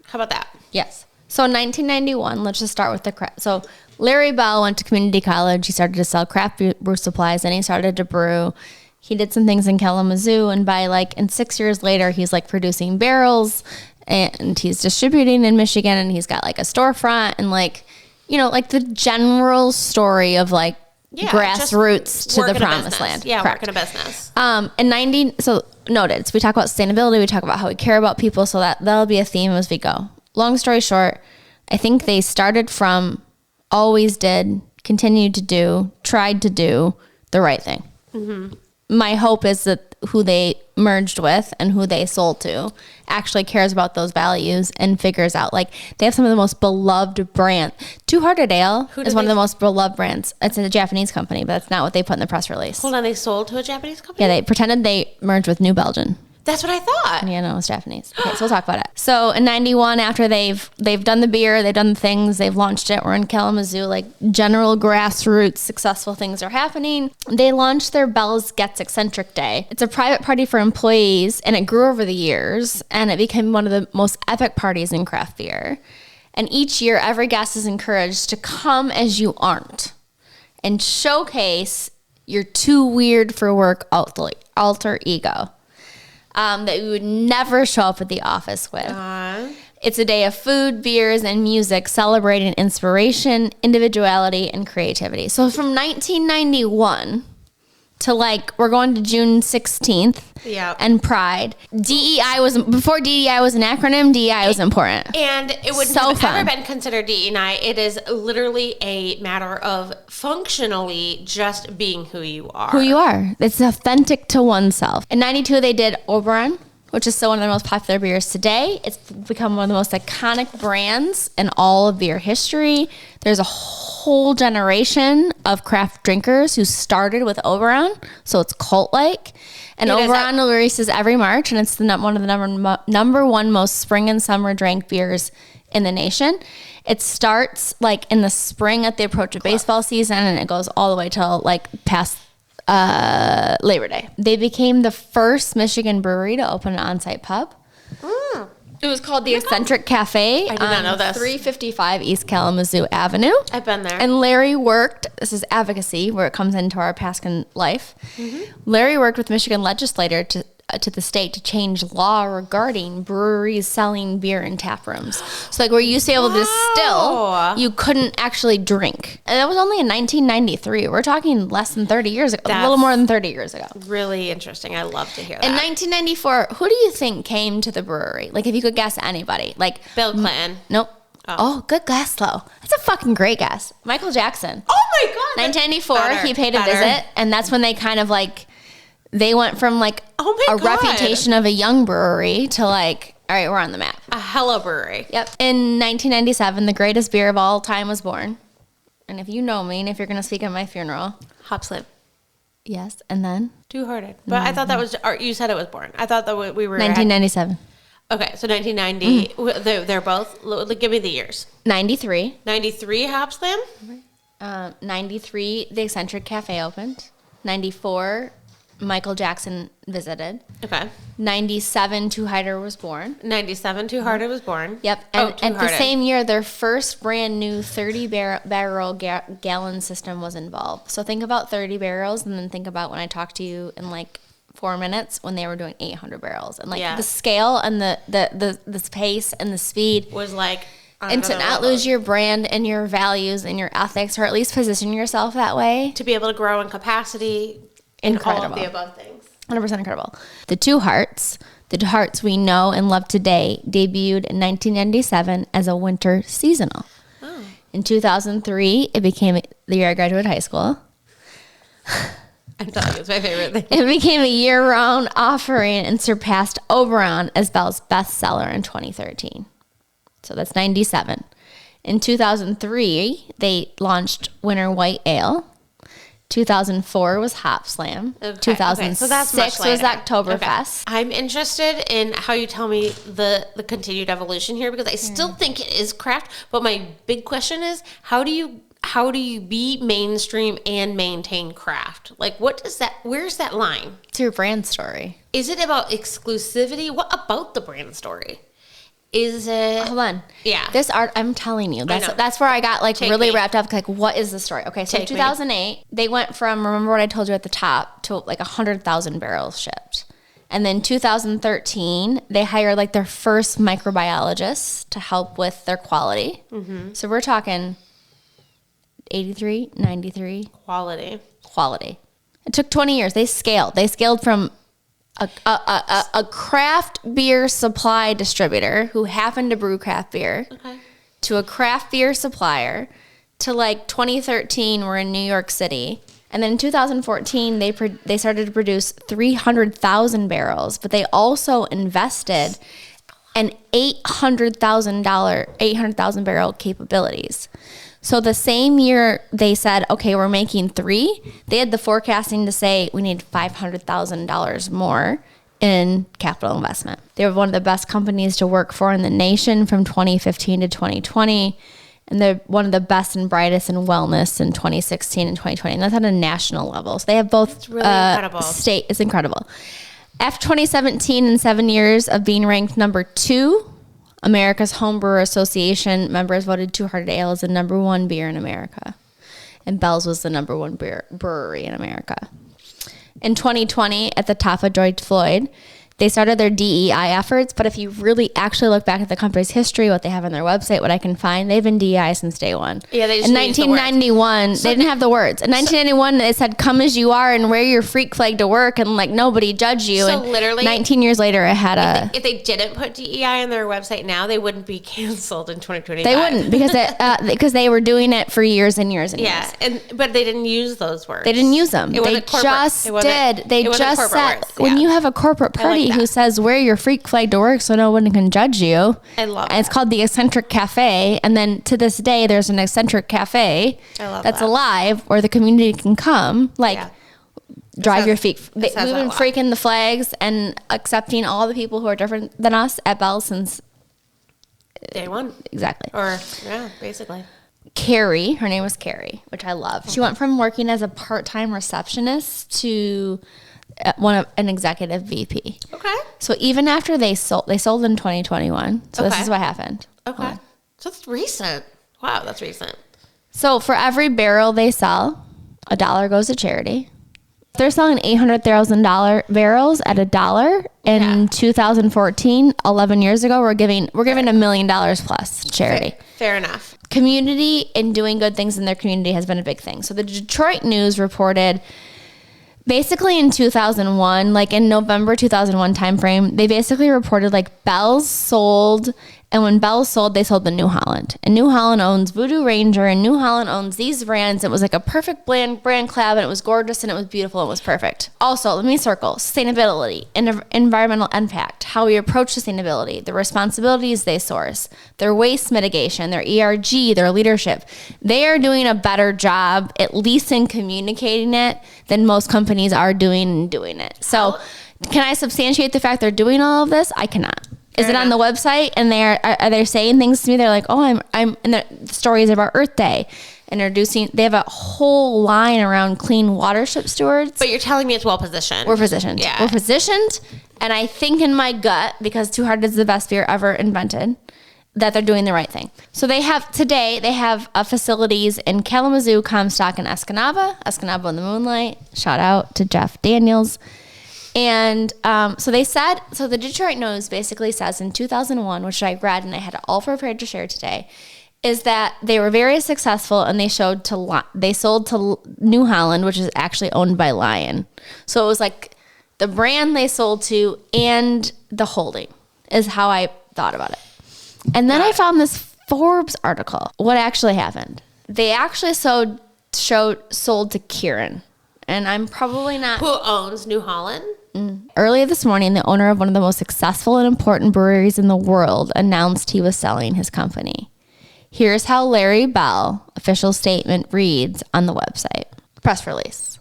How about that? Yes. So in 1991, let's just start with the craft. So Larry Bell went to community college. He started to sell craft brew supplies, and he started to brew. He did some things in Kalamazoo, and and 6 years later, he's like producing barrels, and he's distributing in Michigan, and he's got like a storefront, and like, you know, like the general story of like grassroots to the promised land. Yeah, working a business. So noted. So we talk about sustainability. We talk about how we care about people. So that'll be a theme as we go. Long story short, I think they started from, always did, continued to do, tried to do the right thing. Mm-hmm. My hope is that who they merged with and who they sold to actually cares about those values and figures out, like, they have some of the most beloved brands. Two Hearted Ale is one of the most beloved brands. It's a Japanese company, but that's not what they put in the press release. Hold on, they sold to a Japanese company? Yeah, they pretended they merged with New Belgium. That's what I thought. Yeah, no, it's Japanese. Okay, so we'll talk about it. So in 91, after they've done the beer, they've done the things, they've launched it. We're in Kalamazoo, like general grassroots successful things are happening. They launched their Bell's Gets Eccentric Day. It's a private party for employees, and it grew over the years, and it became one of the most epic parties in craft beer. And each year, every guest is encouraged to come as you aren't. and showcase your too weird for work alter ego that you would never show up at the office with. It's a day of food, beers, and music celebrating inspiration, individuality, and creativity. So from 1991 to like, we're going to June 16th and Pride. DEI was, before DEI was an acronym, DEI was important. And it wouldn't have ever been considered DEI. It is literally a matter of functionally just being who you are. Who you are. It's authentic to oneself. In 92, they did Oberon, which is still one of the most popular beers today. It's become one of the most iconic brands in all of beer history. There's a whole generation of craft drinkers who started with Oberon, so it's cult-like. And Oberon releases every March, and it's one of the number one most spring and summer drank beers in the nation. It starts like in the spring at the approach of baseball season, and it goes all the way till like past Labor Day. They became the first Michigan brewery to open an on-site pub. It was called the Eccentric Cafe. I did not know this. 355 East Kalamazoo Avenue. I've been there. And Larry worked, this is advocacy, where it comes into our Paskin life. Larry worked with Michigan legislator to the state to change law regarding breweries selling beer in tap rooms. So like where you used to be able to distill, you couldn't actually drink. And that was only in 1993. We're talking less than 30 years ago. A little more than 30 years ago. Really interesting. I love to hear that. In 1994, who do you think came to the brewery? Like if you could guess anybody. Like Bill Clinton. Nope. Oh, good guess though. That's a fucking great guess. Michael Jackson. Oh my God. 1994, he paid a visit. And that's when they kind of like, they went from like a reputation of a young brewery to like, all right, we're on the map. A hello brewery. Yep. In 1997, the greatest beer of all time was born. And if you know me, and if you're going to speak at my funeral. Hopslam. Yes. And then? Two-Hearted. But I thought that was, you said it was born. I thought that we were. 1997. Okay. So 1990. They're both, give me the years. 93. 93 Hopslam? 93, the Eccentric Cafe opened. 94, Michael Jackson visited. Okay. 97, Two-Hearted was born. 97, Two-Hearted was born. Yep. And the same year, their first brand new 30-barrel gallon system was involved. So think about 30 barrels, and then think about when I talked to you in like 4 minutes when they were doing 800 barrels. And like the scale and the pace and the speed was like... And to not lose your brand and your values and your ethics, or at least position yourself that way. To be able to grow in capacity. Incredible. All of the above things. 100% incredible. The Two Hearts we know and love today, debuted in 1997 as a winter seasonal. Oh. In 2003, it became the year I graduated high school. I'm telling you, it's my favorite thing. It became a year-round offering and surpassed Oberon as Bell's bestseller in 2013. So that's 97. In 2003, they launched Winter White Ale. 2004 was Hopslam. Okay. 2006 so that's much was later. Oktoberfest. Okay. I'm interested in how you tell me the continued evolution here, because I still think it is craft. But my big question is, how do you be mainstream and maintain craft? Like, where's that line? It's your brand story. Is it about exclusivity? What about the brand story? Is it? Hold on. Yeah. This art, I'm telling you, that's where I got like really wrapped up. Like, what is the story? Okay, so in 2008, they went from, remember what I told you at the top, to like 100,000 barrels shipped. And then 2013, they hired like their first microbiologist to help with their quality. Mm-hmm. So we're talking 83, 93. Quality. It took 20 years. They scaled. They scaled from a craft beer supply distributor who happened to brew craft beer to a craft beer supplier to like 2013 we're in New York City, and then in 2014 they started to produce 300,000 barrels, but they also invested in $800,000 barrel capabilities. So the same year they said, okay, we're making 3, they had the forecasting to say we need $500,000 more in capital investment. They were one of the best companies to work for in the nation from 2015 to 2020. And they're one of the best and brightest in wellness in 2016 and 2020. And that's at a national level. So they have both. It's really incredible. It's incredible. After 2017 and 7 years of being ranked number 2, America's Homebrew Association members voted Two-Hearted Ale as the number 1 beer in America. and Bell's was the number one brewery in America. In 2020, at the top of George Floyd, they started their DEI efforts, but if you really actually look back at the company's history, what they have on their website, what I can find, they've been DEI since day one. Yeah, they just in 1991, they didn't have the words. In 1991, they said, "Come as you are and wear your freak flag to work," and like nobody judge you. So and literally, 19 years later, it had if they didn't put DEI on their website now, they wouldn't be canceled in 2025. They wouldn't because they were doing it for years and years and years. But they didn't use those words. They didn't use them. They just said when you have a corporate party who says wear your freak flag to work so no one can judge you. I love and it's called the Eccentric Cafe. And then to this day, there's an Eccentric Cafe that's alive where the community can come. Drive your feet. We've been freaking the flags and accepting all the people who are different than us at Bell since day one. Exactly. Basically. Carrie, her name was Carrie, which I love. She went from working as a part-time receptionist to an executive VP. Okay. So even after they sold in 2021. So this is what happened. Okay. So that's recent. Wow, that's recent. So for every barrel they sell, $1 goes to charity. They're selling $800,000 barrels at $1 in 2014. 11 years ago, we're giving $1 million plus to charity. Fair enough. Community and doing good things in their community has been a big thing. So the Detroit News reported, basically in 2001, like in November 2001 timeframe, they basically reported like Bell's sold, and when Bell's sold, they sold the New Holland. And New Holland owns Voodoo Ranger, and New Holland owns these brands. It was like a perfect brand collab, and it was gorgeous, and it was beautiful, and it was perfect. Also, let me circle sustainability and environmental impact, how we approach sustainability, the responsibilities they source, their waste mitigation, their ERG, their leadership. They are doing a better job, at least in communicating it, than most companies are doing it. So can I substantiate the fact they're doing all of this? I cannot. Is it on the website? And are they saying things to me? They're like, oh, I'm and the stories about Earth Day, introducing. They have a whole line around clean watership stewards. But you're telling me it's well positioned. We're positioned. Yeah, we're positioned, and I think in my gut, because Too Hard is the best beer ever invented, that they're doing the right thing. So they have facilities in Kalamazoo, Comstock, and Escanaba in the Moonlight. Shout out to Jeff Daniels. And so the Detroit News basically says in 2001, which I read and I had it all prepared to share today, is that they were very successful and they sold to New Holland, which is actually owned by Lion. So it was like the brand they sold to and the holding is how I thought about it. And then I found this Forbes article. What actually happened? They actually sold to Kieran. And I'm probably not... Who owns New Holland? Earlier this morning, the owner of one of the most successful and important breweries in the world announced he was selling his company. Here's how Larry Bell official statement reads on the website. Press release.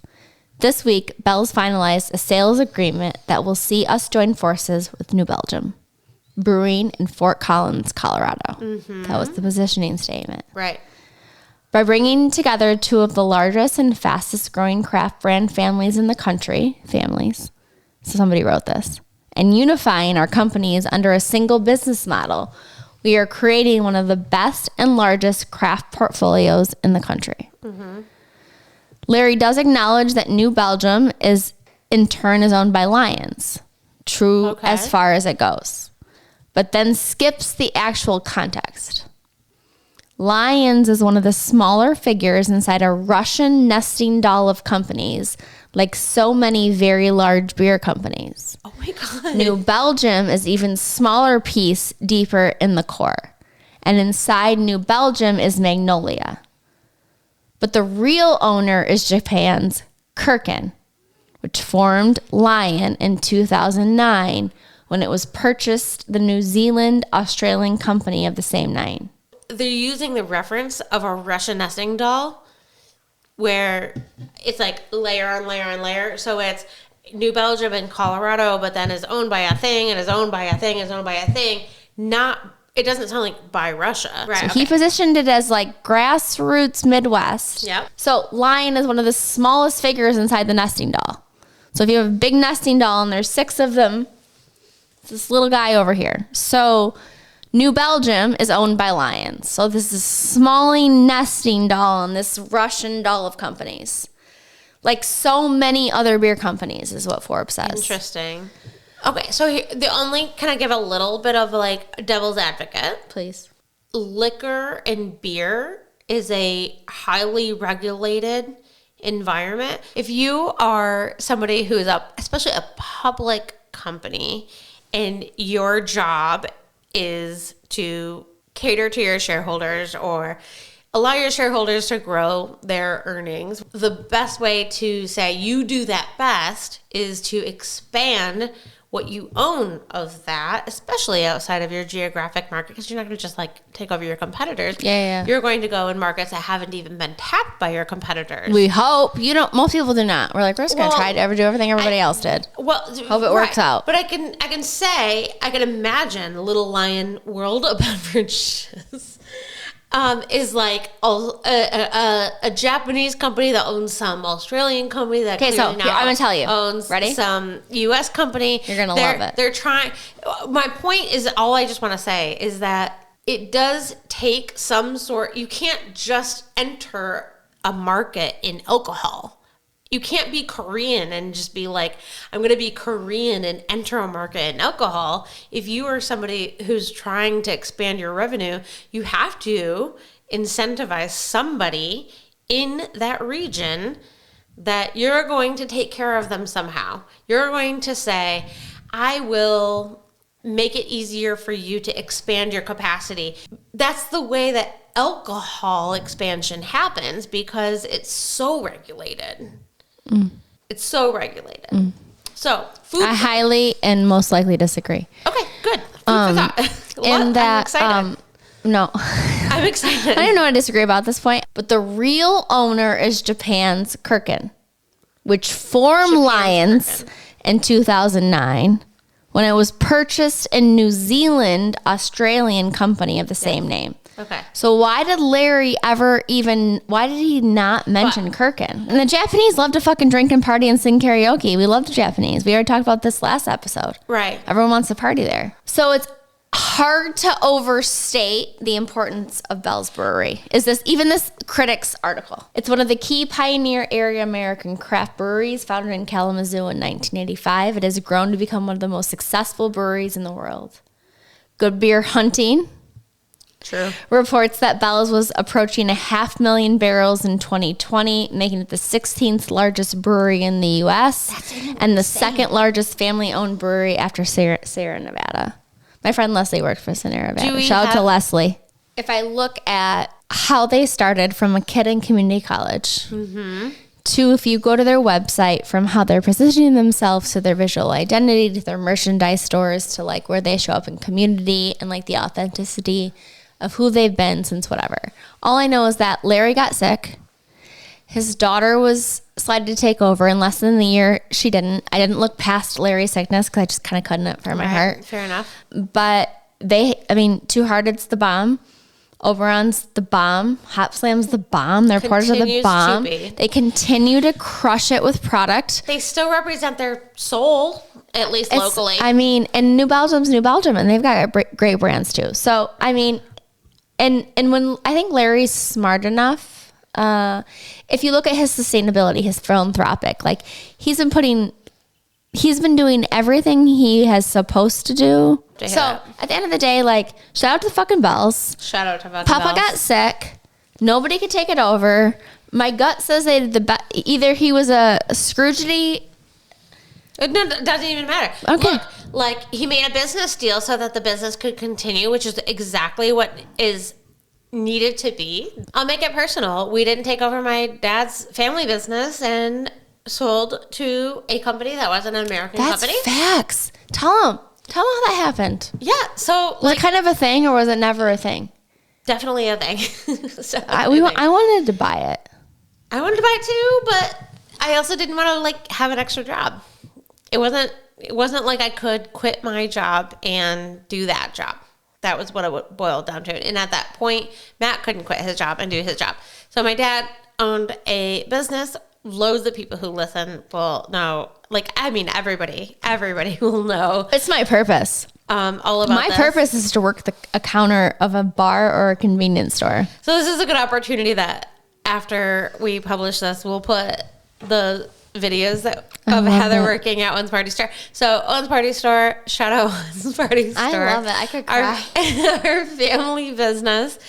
This week, Bell's finalized a sales agreement that will see us join forces with New Belgium Brewing in Fort Collins, Colorado. Mm-hmm. That was the positioning statement. Right. By bringing together two of the largest and fastest growing craft brand families in the country, so somebody wrote this, and unifying our companies under a single business model, we are creating one of the best and largest craft portfolios in the country. Mm-hmm. Larry does acknowledge that New Belgium is owned by Lions. True as far as it goes. But then skips the actual context. Lions is one of the smaller figures inside a Russian nesting doll of companies, like so many very large beer companies. Oh my God. New Belgium is even smaller piece deeper in the core. And inside New Belgium is Magnolia. But the real owner is Japan's Kirkin, which formed Lion in 2009 when it was purchased the New Zealand Australian company of the same name. They're using the reference of a Russian nesting doll where it's like layer on layer on layer. So it's New Belgium and Colorado, but then is owned by a thing and is owned by a thing and is owned by a thing. It doesn't sound like by Russia. Right. So he positioned it as like grassroots Midwest. Yep. So Lion is one of the smallest figures inside the nesting doll. So if you have a big nesting doll and there's 6 of them, it's this little guy over here. So New Belgium is owned by lions. So this is Smalley nesting doll in this Russian doll of companies. Like so many other beer companies is what Forbes says. Interesting. Okay, so can I give a little bit of like devil's advocate? Please. Liquor and beer is a highly regulated environment. If you are somebody who is especially a public company, and your job is to cater to your shareholders or allow your shareholders to grow their earnings, the best way to say you do that best is to expand what you own of that, especially outside of your geographic market, because you're not going to just like take over your competitors. Yeah. You're going to go in markets that haven't even been tapped by your competitors. We hope. Most people do not. We're like, we're just going to try to do everything everybody else did. Well, hope it works out. But I can imagine Little Lion World of Beverages is like a Japanese company that owns some Australian company that I'm gonna tell you. Owns Ready? Some U.S. company. You're gonna love it. They're trying. My point is, all I just want to say is that it does take some sort. You can't just enter a market in alcohol. You can't be Korean and just be like, I'm going to be Korean and enter a market in alcohol. If you are somebody who's trying to expand your revenue, you have to incentivize somebody in that region that you're going to take care of them somehow. You're going to say, I will make it easier for you to expand your capacity. That's the way that alcohol expansion happens because it's so regulated. It's so regulated. So, food. I highly and most likely disagree. Okay, good. Food for thought. In that, I'm excited. No. I'm excited. I don't know what I disagree about this point, but the real owner is Japan's Kirkin, which formed Lions in 2009 when it was purchased in New Zealand, Australian company of the same name. Okay. So why did he not mention Kirkin? And the Japanese love to fucking drink and party and sing karaoke. We love the Japanese. We already talked about this last episode. Right. Everyone wants to party there. So it's hard to overstate the importance of Bell's Brewery. This Critics article. It's one of the key pioneer area American craft breweries founded in Kalamazoo in 1985. It has grown to become one of the most successful breweries in the world. Good Beer Hunting True. reports that Bell's was approaching 500,000 barrels in 2020, making it the 16th largest brewery in the U.S. and the second largest family-owned brewery after Sierra Nevada. My friend Leslie worked for Sierra Nevada. Shout out to Leslie. If I look at how they started from a kid in community college to, if you go to their website, from how they're positioning themselves to their visual identity, to their merchandise stores, to like where they show up in community and like the authenticity of who they've been since whatever. All I know is that Larry got sick. His daughter was slated to take over in less than a year. She didn't. I didn't look past Larry's sickness because I just kind of couldn't it for my heart. Fair enough. But Two Hearted's the bomb. Oberon's the bomb. Hopslam's the bomb. Their porters are the bomb. They continue to crush it with product. They still represent their soul, at least locally. And New Belgium's New Belgium, and they've got great brands too. So, and when I think Larry's smart enough, if you look at his sustainability, his philanthropic, like he's been doing everything he has supposed to do. So at the end of the day, like shout out to the fucking Bells. Shout out to Papa got sick. Nobody could take it over. My gut says they did the best. Either he was a Scroogedy. It doesn't even matter. Okay. Look, he made a business deal so that the business could continue, which is exactly what is needed to be. I'll make it personal. We didn't take over my dad's family business and sold to a company that wasn't an American company. That's facts. Tell him how that happened. Yeah. So was it kind of a thing or was it never a thing? Definitely a thing. I wanted to buy it. I wanted to buy it too, but I also didn't want to like have an extra job. It wasn't like I could quit my job and do that job. That was what it boiled down to. And at that point, Matt couldn't quit his job and do his job. So my dad owned a business. Loads of people who listen will know. Everybody will know. It's my purpose. all about My purpose is to work a counter of a bar or a convenience store. So this is a good opportunity that after we publish this, we'll put the videos of Heather working at Owen's Party Store. So Owen's Party Store, shout out Owen's Party Store. I love it. I could cry. Our family business.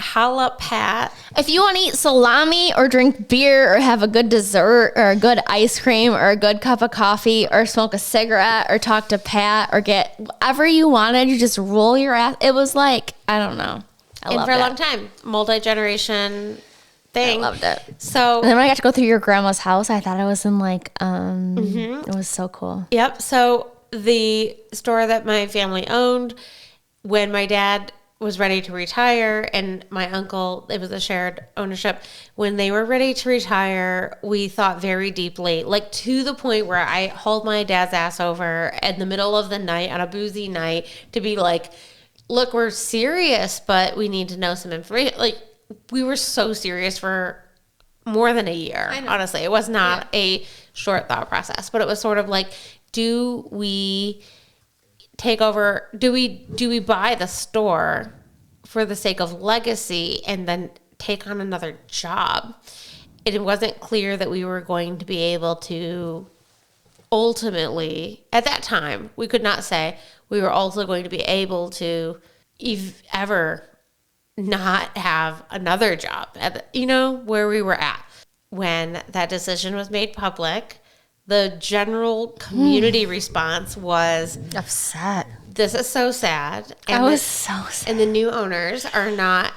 Holla Pat. If you want to eat salami or drink beer or have a good dessert or a good ice cream or a good cup of coffee or smoke a cigarette or talk to Pat or get whatever you wanted, you just roll your ass. It was like, I don't know. I loved it. For a long time, multi-generation thing. I loved it. So, and then when I got to go through your grandma's house, I thought I was in like, it was so cool. Yep. So the store that my family owned, when my dad was ready to retire and my uncle, it was a shared ownership. When they were ready to retire, we thought very deeply, like to the point where I hauled my dad's ass over in the middle of the night on a boozy night to be like, look, we're serious, but we need to know some information. Like we were so serious for more than a year. Honestly, it was not a short thought process, but it was sort of like, do we take over, do we buy the store for the sake of legacy and then take on another job? It wasn't clear that we were going to be able to ultimately, at that time, we could not say we were also going to be able to ever not have another job at where we were at. When that decision was made public, the general community response was upset. This is so sad. And I was so sad. And the new owners are not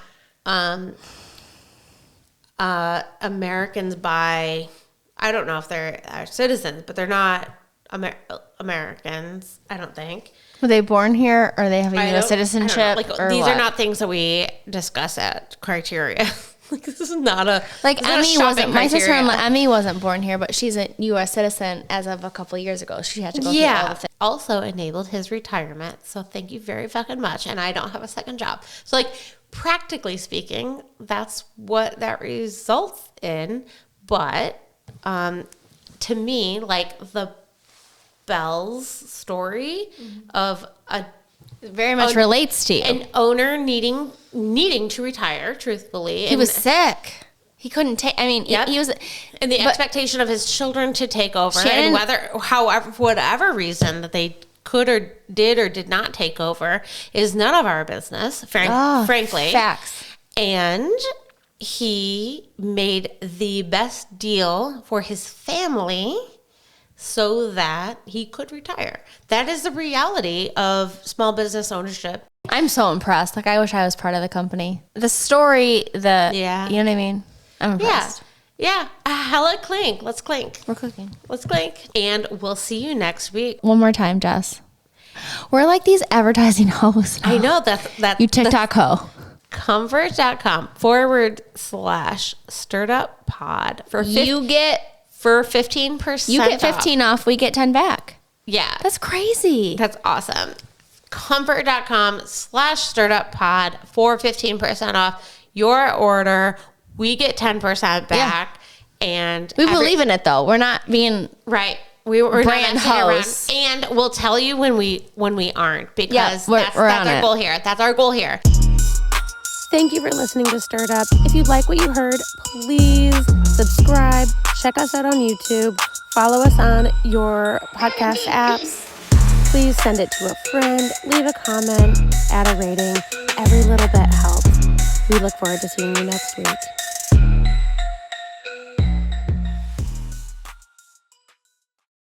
Americans by, I don't know if they're citizens, but they're not Americans, I don't think. Were they born here or they have a U.S. citizenship? These are not things that we discuss at criteria. Like this is not a Emmy wasn't. My sister-in-law Emmy wasn't born here, but she's a U.S. citizen as of a couple of years ago. She had to go through all the things. Also enabled his retirement. So thank you very fucking much. And I don't have a second job. So like practically speaking, that's what that results in. But to me, like the Bell's story of a very much relates to you. An owner needing to retire, truthfully. He was sick. He couldn't take, he was. And the expectation of his children to take over. And whatever reason that they could or did not take over is none of our business, frankly. Facts. And he made the best deal for his family so that he could retire. That is the reality of small business ownership. I'm so impressed. Like, I wish I was part of the company. The story, you know what I mean? I'm impressed. Yeah. Hella clink. Let's clink. We're cooking. Let's clink. And we'll see you next week. One more time, Jess. We're like these advertising hosts. I know that. You TikTok ho. comfort.com/stirreduppod for 15%. You get 15 off. We get 10 back. Yeah. That's crazy. That's awesome. comfort.com/stirreduppod for 15% off your order. We get 10% back. Yeah. And we believe in it though. We're not being we're brand hosts. And we'll tell you when we aren't, because that's our goal here. That's our goal here. Thank you for listening to Stirred Up. If you like what you heard, please subscribe. Check us out on YouTube. Follow us on your podcast apps. Please send it to a friend. Leave a comment. Add a rating. Every little bit helps. We look forward to seeing you next week.